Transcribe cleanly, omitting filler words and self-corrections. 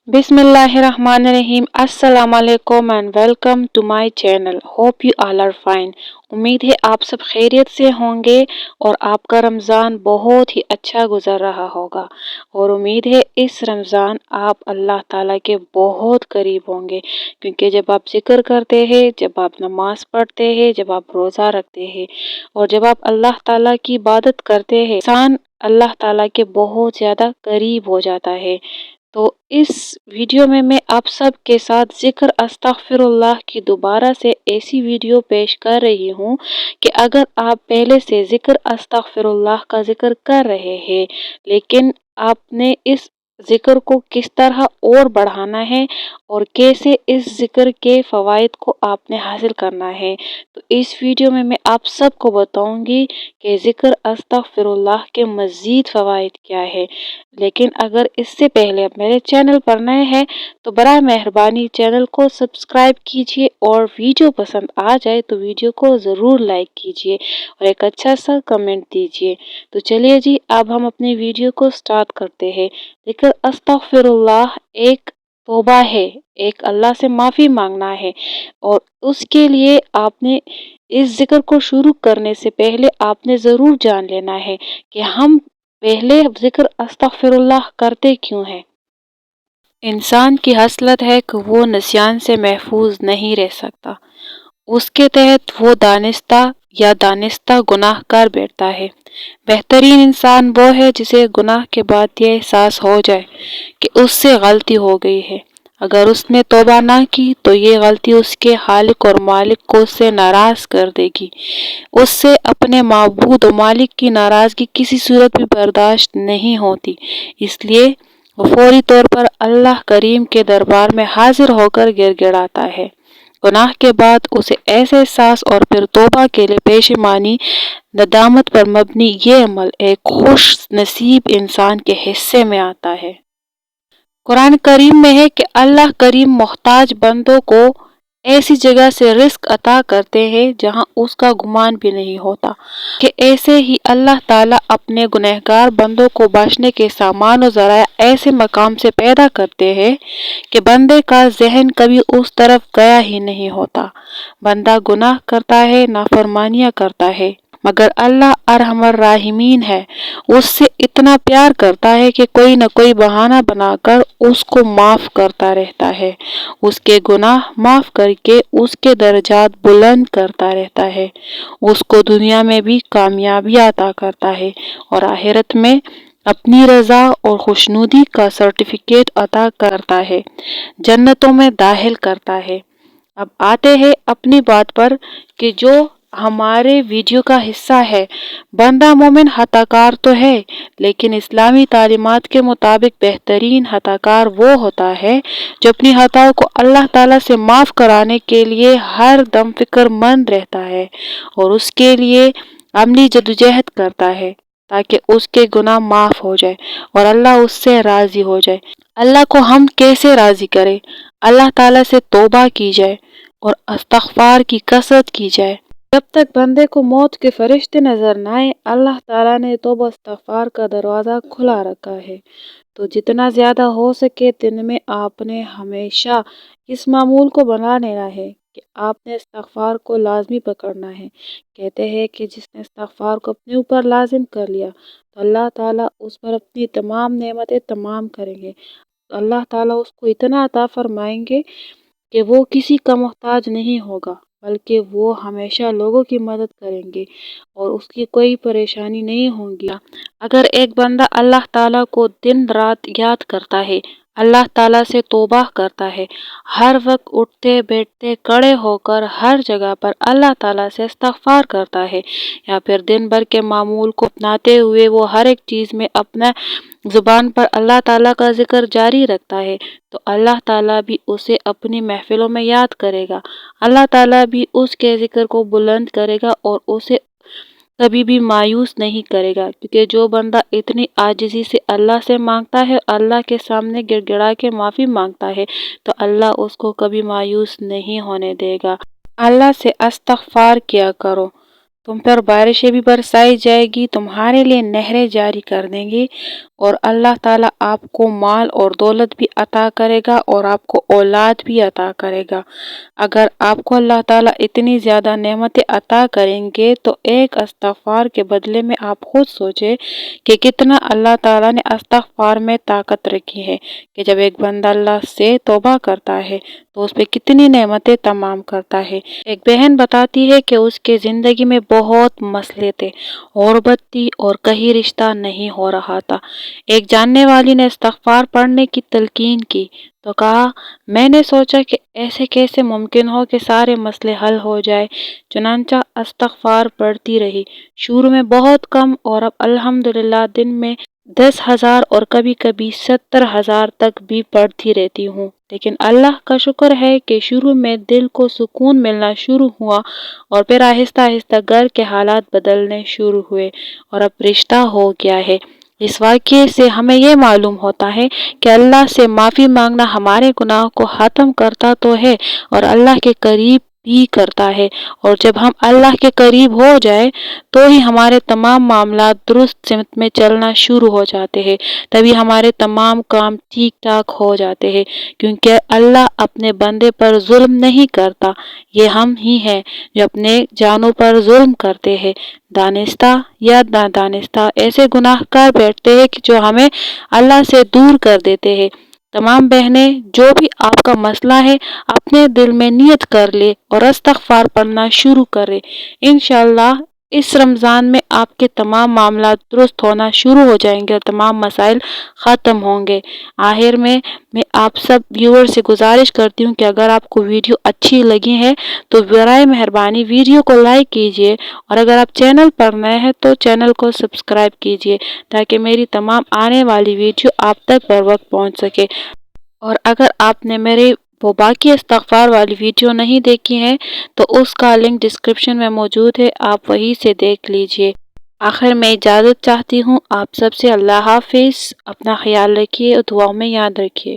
बिस्मिल्लाहिर्रहमानिर्रहीम। अस्सलाम वालेकुम and welcome to my channel. Hope you all are fine. उम्मीद है आप सब खैरियत से होंगे और आपका रमज़ान बहुत ही अच्छा गुजर रहा होगा और उम्मीद है इस रमज़ान आप अल्लाह ताला के बहुत करीब होंगे, क्योंकि जब आप जिक्र करते हैं, जब आप नमाज पढ़ते हैं, जब आप रोज़ा रखते हैं और जब आप अल्लाह ताला की इबादत करते हैं, इंसान अल्लाह ताला के बहुत ज़्यादा करीब हो जाता है। तो इस वीडियो में मैं आप सब के साथ जिक्र अस्तगफिरुल्लाह की दोबारा से ऐसी वीडियो पेश कर रही हूँ कि अगर आप पहले से जिक्र अस्तगफिरुल्लाह का जिक्र कर रहे हैं, लेकिन आपने इस जिक्र को किस तरह और बढ़ाना है और कैसे इस जिक्र के फ़वाइद को आपने हासिल करना है, तो इस वीडियो में मैं आप सबको बताऊंगी कि जिक्र अस्तगफिरुल्लाह के मज़ीद फ़वाइद क्या है। लेकिन अगर इससे पहले आप मेरे चैनल पर नए हैं तो बराए मेहरबानी चैनल को सब्सक्राइब कीजिए और वीडियो पसंद आ जाए तो वीडियो को ज़रूर लाइक कीजिए और एक अच्छा सा कमेंट दीजिए। तो चलिए जी, अब हम अपनी वीडियो को स्टार्ट करते हैं। जिक्र अस्तगफिरुल्लाह एक तौबा है, एक अल्लाह से माफ़ी मांगना है और उसके लिए आपने इस जिक्र को शुरू करने से पहले आपने ज़रूर जान लेना है कि हम पहले जिक्र अस्तगफिरुल्लाह करते क्यों हैं। इंसान की हसलत है कि वो निस्यान से महफूज नहीं रह सकता। उसके तहत वो दानिस्ता या दानिस्ता गुनाह कर बैठता है। बेहतरीन इंसान वो है जिसे गुनाह के बाद ये एहसास हो जाए कि उससे गलती हो गई है। अगर उसने तौबा ना की तो ये गलती उसके खालिक और मालिक को उससे नाराज़ कर देगी। उससे अपने माबूद और मालिक की नाराज़गी किसी सूरत भी बर्दाश्त नहीं होती। इसलिए वो फौरी तौर पर अल्लाह करीम के दरबार में हाजिर होकर गिड़गिड़ाता है। गुनाह के बाद उसे ऐसे एहसास और फिर तौबा के लिए पेशेमानी नदामत पर मबनी ये अमल एक खुश नसीब इंसान के हिस्से में आता है। कुरान करीम में है कि अल्लाह करीम मोहताज बंदों को ऐसी जगह से रिस्क अता करते हैं जहां उसका गुमान भी नहीं होता, कि ऐसे ही अल्लाह ताला अपने गुनहगार बंदों को बचने के सामान और ज़राया ऐसे मकाम से पैदा करते हैं कि बंदे का जहन कभी उस तरफ गया ही नहीं होता। बंदा गुनाह करता है, नाफरमानियां करता है, मगर अल्लाह अरहमर राहिमीन है, उससे इतना प्यार करता है कि कोई न कोई बहाना बनाकर उसको माफ़ करता रहता है, उसके गुनाह माफ़ करके उसके दर्जात बुलंद करता रहता है, उसको दुनिया में भी कामयाबी अता करता है और आखिरत में अपनी रज़ा और खुशनुदी का सर्टिफिकेट अता करता है, जन्नतों में दाखिल करता है। अब आते हैं अपनी बात पर कि जो हमारे वीडियो का हिस्सा है, बंदा मोमिन हताकार तो है, लेकिन इस्लामी तालीमात के मुताबिक बेहतरीन हताकार वो होता है जो अपनी हताओं को अल्लाह ताला से माफ़ कराने के लिए हर दम फिक्रमंद रहता है और उसके लिए अमली जदोजहद करता है ताकि उसके गुनाह माफ़ हो जाए और अल्लाह उससे राज़ी हो जाए। अल्लाह को हम कैसे राज़ी करें? अल्लाह ताला से तौबा की जाए और इस्तग़फ़ार की कसरत की जाए। जब तक बंदे को मौत के फरिश्ते नजर न आए, अल्लाह ताला ने तौबा इस्तग़फ़ार का दरवाज़ा खुला रखा है। तो जितना ज़्यादा हो सके दिन में आपने हमेशा इस मामूल को बना लेना है कि आपने इस्तग़फ़ार को लाजमी पकड़ना है। कहते हैं कि जिसने इस्तग़फ़ार को अपने ऊपर लाजिम कर लिया तो अल्लाह ताला उस पर अपनी तमाम नेमतें तमाम करेंगे। अल्लाह ताला उसको इतना अता फरमाएंगे कि वो किसी का मोहताज नहीं होगा, बल्कि वो हमेशा लोगों की मदद करेंगे और उसकी कोई परेशानी नहीं होगी। अगर एक बंदा अल्लाह ताला को दिन रात याद करता है, अल्लाह ताला से तौबा करता है, हर वक्त उठते बैठते खड़े होकर हर जगह पर अल्लाह ताला से इस्तग़फ़ार करता है, या फिर दिन भर के मामूल को अपनाते हुए वो हर एक चीज़ में अपना ज़ुबान पर अल्लाह ताला का जिक्र जारी रखता है, तो अल्लाह ताला भी उसे अपनी महफिलों में याद करेगा। अल्लाह ताला भी उसके जिक्र को बुलंद करेगा और उसे कभी भी मायूस नहीं करेगा, क्योंकि जो बंदा इतनी आजिज़ी से अल्लाह से मांगता है, अल्लाह के सामने गिड़गिड़ा के माफ़ी मांगता है, तो अल्लाह उसको कभी मायूस नहीं होने देगा। अल्लाह से इस्तग़फ़ार किया करो। تم پر بارشیں بھی برسائی جائے گی، تمہارے لیے نہریں جاری کر دیں گے، اور اللہ تعالیٰ آپ کو مال اور دولت بھی عطا کرے گا اور آپ کو اولاد بھی عطا کرے گا۔ اگر آپ کو اللہ تعالیٰ اتنی زیادہ نعمتیں عطا کریں گے تو ایک استغفار کے بدلے میں آپ خود سوچیں کہ کتنا اللہ تعالیٰ نے استغفار میں طاقت رکھی ہے، کہ جب ایک بندہ اللہ سے توبہ کرتا ہے تو اس پہ کتنی نعمتیں تمام کرتا ہے۔ ایک بہن بتاتی ہے کہ اس کے زندگی میں بہت مسئلے تھے، غربت تھی اور کہیں رشتہ نہیں ہو رہا تھا۔ ایک جاننے والی نے استغفار پڑھنے کی تلقین کی تو کہا، میں نے سوچا کہ ایسے کیسے ممکن ہو کہ سارے مسئلے حل ہو جائے، چنانچہ استغفار پڑھتی رہی، شروع میں بہت کم اور اب الحمدللہ دن میں 10,000 اور کبھی کبھی 70,000 تک بھی پڑھتی رہتی ہوں۔ لیکن اللہ کا شکر ہے کہ شروع میں دل کو سکون ملنا شروع ہوا اور پھر آہستہ آہستہ گھر کے حالات بدلنے شروع ہوئے اور اب رشتہ ہو گیا ہے۔ اس واقعے سے ہمیں یہ معلوم ہوتا ہے کہ اللہ سے معافی مانگنا ہمارے گناہوں کو ختم کرتا تو ہے اور اللہ کے قریب بھی کرتا ہے، اور جب ہم اللہ کے قریب ہو جائے تو ہی ہمارے تمام معاملات درست سمت میں چلنا شروع ہو جاتے ہیں، تبھی ہمارے تمام کام ٹھیک ٹھاک ہو جاتے ہیں، کیونکہ اللہ اپنے بندے پر ظلم نہیں کرتا۔ یہ ہم ہی ہیں جو اپنے جانوں پر ظلم کرتے ہیں، دانستہ یا نادانستہ ایسے گناہ کر بیٹھتے ہیں کہ جو ہمیں اللہ سے دور کر دیتے ہیں۔ تمام بہنیں، جو بھی آپ کا مسئلہ ہے اپنے دل میں نیت کر لے اور استغفار پڑھنا شروع کرے، انشاءاللہ اس رمضان میں آپ کے تمام معاملات درست ہونا شروع ہو جائیں گے اور تمام مسائل ختم ہوں گے۔ آخر میں آپ سب ویور سے گزارش کرتی ہوں کہ اگر آپ کو ویڈیو اچھی لگی ہے تو برائے مہربانی ویڈیو کو لائک کیجیے، اور اگر آپ چینل پر نئے ہیں تو چینل کو سبسکرائب کیجیے تاکہ میری تمام آنے والی ویڈیو آپ تک بر وقت پہنچ سکے۔ اور اگر آپ نے میری وہ باقی استغفار والی ویڈیو نہیں دیکھی ہے تو اس کا لنک ڈسکرپشن میں موجود ہے، آپ وہیں سے دیکھ لیجیے۔ آخر میں اجازت چاہتی ہوں آپ سب سے، اللہ حافظ، اپنا خیال رکھیے اور دعاؤں میں یاد رکھیے۔